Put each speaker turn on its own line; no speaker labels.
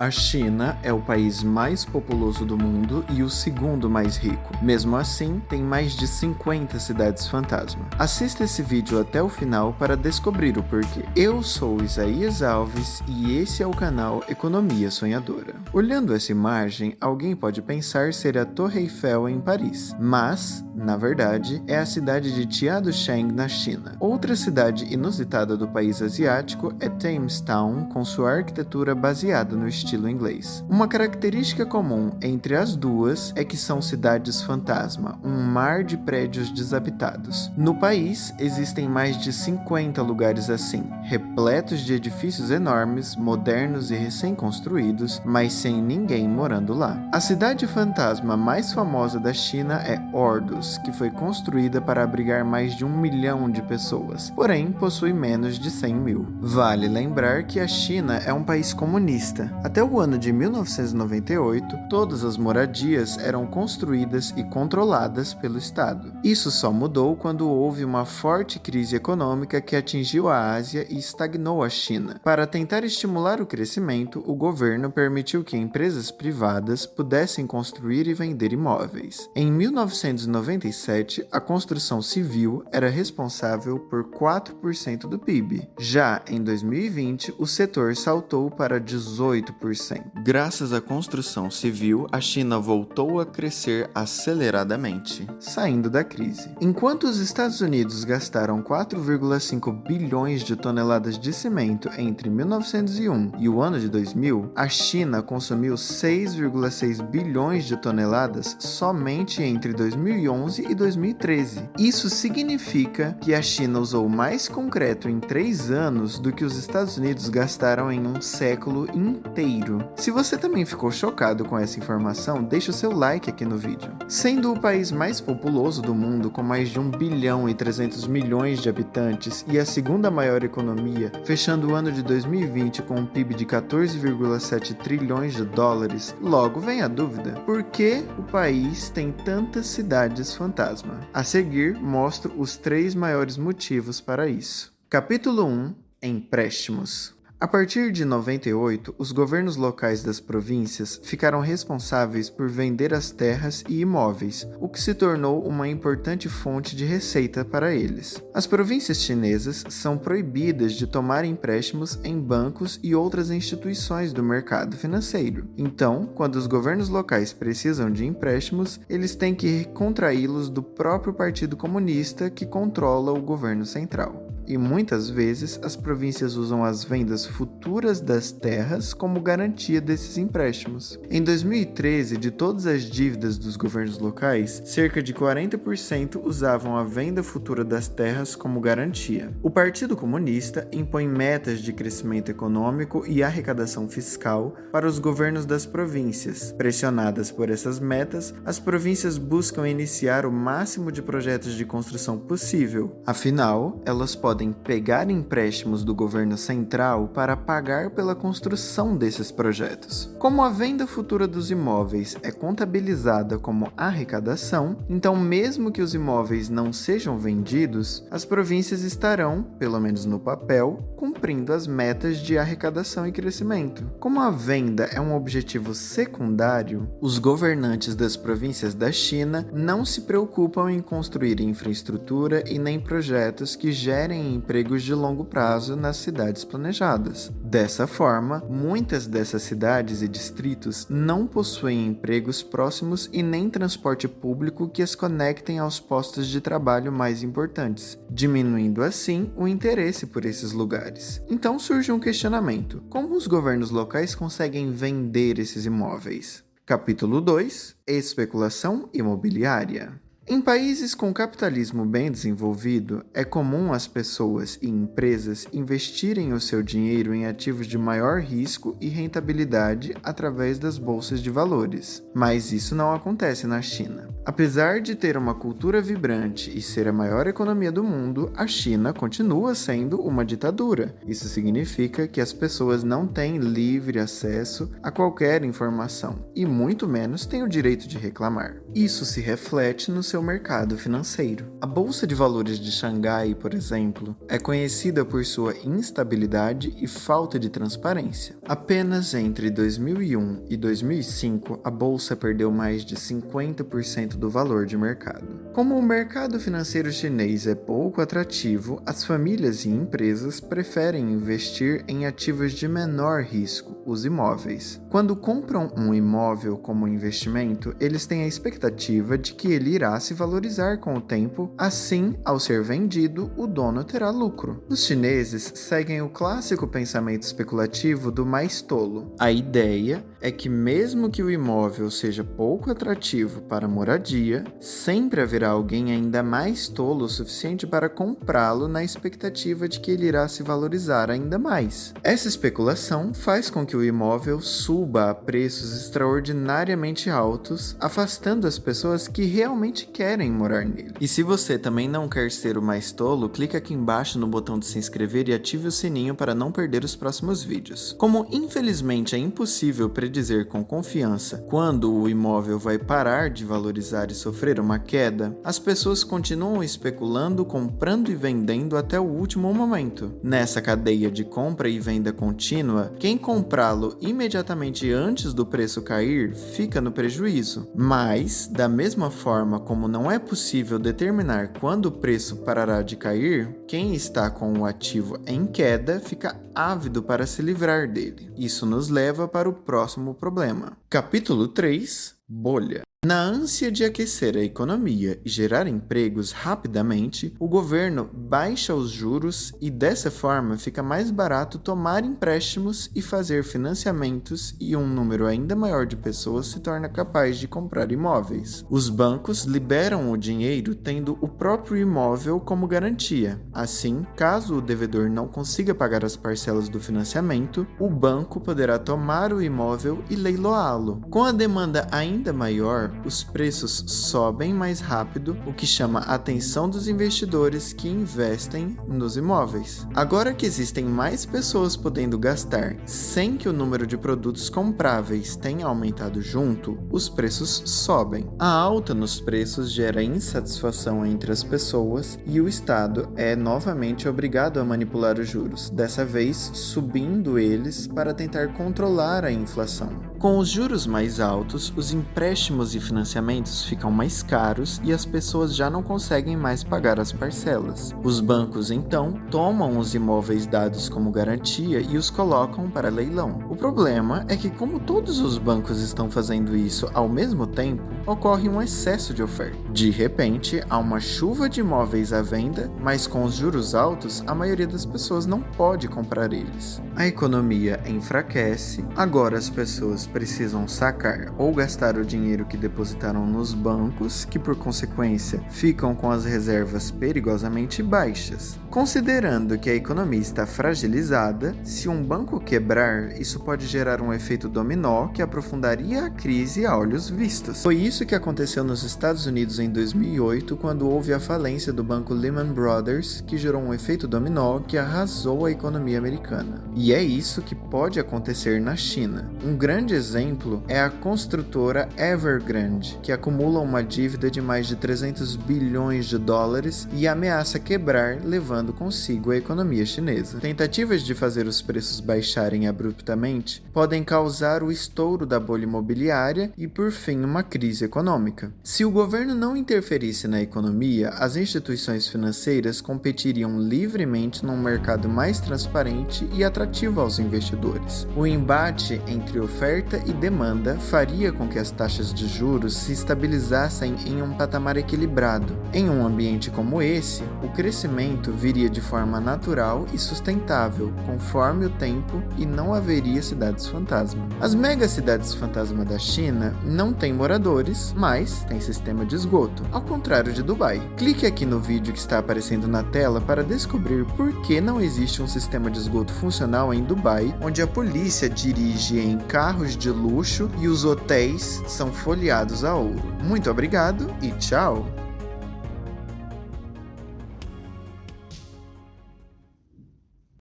A China é o país mais populoso do mundo e o segundo mais rico. Mesmo assim, tem mais de 50 cidades fantasma. Assista esse vídeo até o final para descobrir o porquê. Eu sou Isaías Alves e esse é o canal Economia Sonhadora. Olhando essa imagem, alguém pode pensar ser a Torre Eiffel em Paris, mas, na verdade, é a cidade de Jiaducheng na China. Outra cidade inusitada do país asiático é Thames Town, com sua arquitetura baseada no estilo inglês. Uma característica comum entre as duas é que são cidades fantasma, um mar de prédios desabitados. No país, existem mais de 50 lugares assim, repletos de edifícios enormes, modernos e recém-construídos, mas sem ninguém morando lá. A cidade fantasma mais famosa da China é Orduz, que foi construída para abrigar mais de 1 milhão de pessoas, porém possui menos de 100 mil. Vale lembrar que a China é um país comunista. Até o ano de 1998, todas as moradias eram construídas e controladas pelo Estado. Isso só mudou quando houve uma forte crise econômica que atingiu a Ásia e estagnou a China. Para tentar estimular o crescimento, o governo permitiu que empresas privadas pudessem construir e vender imóveis. Em 1997, a construção civil era responsável por 4% do PIB. Já em 2020, o setor saltou para 18%. Graças à construção civil, a China voltou a crescer aceleradamente, saindo da crise. Enquanto os Estados Unidos gastaram 4,5 bilhões de toneladas de cimento entre 1901 e o ano de 2000, a China consumiu 6,6 bilhões de toneladas somente entre 2011 e 2013. Isso significa que a China usou mais concreto em 3 anos do que os Estados Unidos gastaram em um século inteiro. Se você também ficou chocado com essa informação, deixa o seu like aqui no vídeo. Sendo o país mais populoso do mundo, com mais de 1 bilhão e 300 milhões de habitantes e a segunda maior economia, fechando o ano de 2020 com um PIB de 14,7 trilhões de dólares, logo vem a dúvida: por que o país tem tantas cidades fantasma? A seguir, mostro os 3 maiores motivos para isso. Capítulo 1: Empréstimos. A partir de 98, os governos locais das províncias ficaram responsáveis por vender as terras e imóveis, o que se tornou uma importante fonte de receita para eles. As províncias chinesas são proibidas de tomar empréstimos em bancos e outras instituições do mercado financeiro. Então, quando os governos locais precisam de empréstimos, eles têm que contraí-los do próprio Partido Comunista, que controla o governo central. E muitas vezes as províncias usam as vendas futuras das terras como garantia desses empréstimos. Em 2013, de todas as dívidas dos governos locais, cerca de 40% usavam a venda futura das terras como garantia. O Partido Comunista impõe metas de crescimento econômico e arrecadação fiscal para os governos das províncias. Pressionadas por essas metas, as províncias buscam iniciar o máximo de projetos de construção possível. Afinal, elas podem pegar empréstimos do governo central para pagar pela construção desses projetos. Como a venda futura dos imóveis é contabilizada como arrecadação, então mesmo que os imóveis não sejam vendidos, as províncias estarão, pelo menos no papel, cumprindo as metas de arrecadação e crescimento. Como a venda é um objetivo secundário, os governantes das províncias da China não se preocupam em construir infraestrutura e nem projetos que gerem empregos de longo prazo nas cidades planejadas. Dessa forma, muitas dessas cidades e distritos não possuem empregos próximos e nem transporte público que as conectem aos postos de trabalho mais importantes, diminuindo assim o interesse por esses lugares. Então surge um questionamento: como os governos locais conseguem vender esses imóveis? Capítulo 2: Especulação imobiliária. Em países com capitalismo bem desenvolvido, é comum as pessoas e empresas investirem o seu dinheiro em ativos de maior risco e rentabilidade através das bolsas de valores. Mas isso não acontece na China. Apesar de ter uma cultura vibrante e ser a maior economia do mundo, a China continua sendo uma ditadura. Isso significa que as pessoas não têm livre acesso a qualquer informação e muito menos têm o direito de reclamar. Isso se reflete no seu seu mercado financeiro. A Bolsa de Valores de Xangai, por exemplo, é conhecida por sua instabilidade e falta de transparência. Apenas entre 2001 e 2005, a bolsa perdeu mais de 50% do valor de mercado. Como o mercado financeiro chinês é pouco atrativo, as famílias e empresas preferem investir em ativos de menor risco, os imóveis. Quando compram um imóvel como investimento, eles têm a expectativa de que ele irá se valorizar com o tempo, assim, ao ser vendido, o dono terá lucro. Os chineses seguem o clássico pensamento especulativo do mais tolo. A ideia é que mesmo que o imóvel seja pouco atrativo para moradia, sempre haverá alguém ainda mais tolo o suficiente para comprá-lo na expectativa de que ele irá se valorizar ainda mais. Essa especulação faz com que o imóvel suba a preços extraordinariamente altos, afastando as pessoas que realmente querem morar nele. E se você também não quer ser o mais tolo, clique aqui embaixo no botão de se inscrever e ative o sininho para não perder os próximos vídeos. Como infelizmente é impossível predizer com confiança quando o imóvel vai parar de valorizar e sofrer uma queda, as pessoas continuam especulando, comprando e vendendo até o último momento. Nessa cadeia de compra e venda contínua, quem comprá-lo imediatamente antes do preço cair fica no prejuízo. Mas, da mesma forma como não é possível determinar quando o preço parará de cair, quem está com o ativo em queda fica ávido para se livrar dele. Isso nos leva para o próximo problema. Capítulo 3: Bolha. Na ânsia de aquecer a economia e gerar empregos rapidamente, o governo baixa os juros e dessa forma fica mais barato tomar empréstimos e fazer financiamentos e um número ainda maior de pessoas se torna capaz de comprar imóveis. Os bancos liberam o dinheiro tendo o próprio imóvel como garantia. Assim, caso o devedor não consiga pagar as parcelas do financiamento, o banco poderá tomar o imóvel e leiloá-lo. Com a demanda ainda maior, os preços sobem mais rápido, o que chama a atenção dos investidores que investem nos imóveis. Agora que existem mais pessoas podendo gastar sem que o número de produtos compráveis tenha aumentado junto, os preços sobem. A alta nos preços gera insatisfação entre as pessoas e o Estado é novamente obrigado a manipular os juros, dessa vez subindo eles para tentar controlar a inflação. Com os juros mais altos, os empréstimos e financiamentos ficam mais caros e as pessoas já não conseguem mais pagar as parcelas. Os bancos, então, tomam os imóveis dados como garantia e os colocam para leilão. O problema é que, como todos os bancos estão fazendo isso ao mesmo tempo, ocorre um excesso de oferta. De repente, há uma chuva de imóveis à venda, mas com os juros altos, a maioria das pessoas não pode comprar eles. A economia enfraquece, agora as pessoas precisam sacar ou gastar o dinheiro que depositaram nos bancos, que por consequência ficam com as reservas perigosamente baixas. Considerando que a economia está fragilizada, se um banco quebrar, isso pode gerar um efeito dominó que aprofundaria a crise a olhos vistos. Foi isso que aconteceu nos Estados Unidos em 2008, quando houve a falência do banco Lehman Brothers, que gerou um efeito dominó que arrasou a economia americana. E é isso que pode acontecer na China. Um grande exemplo é a construtora Evergrande, que acumula uma dívida de mais de 300 bilhões de dólares e ameaça quebrar, levando consigo a economia chinesa. Tentativas de fazer os preços baixarem abruptamente podem causar o estouro da bolha imobiliária e, por fim, uma crise econômica. Se o governo não interferisse na economia, as instituições financeiras competiriam livremente num mercado mais transparente e atrativo aos investidores. O embate entre oferta e demanda faria com que as taxas de juros se estabilizassem em um patamar equilibrado. Em um ambiente como esse, o crescimento viria de forma natural e sustentável, conforme o tempo, e não haveria cidades fantasma. As megacidades fantasma da China não têm moradores, mas têm sistema de esgoto, ao contrário de Dubai. Clique aqui no vídeo que está aparecendo na tela para descobrir por que não existe um sistema de esgoto funcional em Dubai, onde a polícia dirige em carros de luxo e os hotéis são folheados a ouro. Muito obrigado e tchau!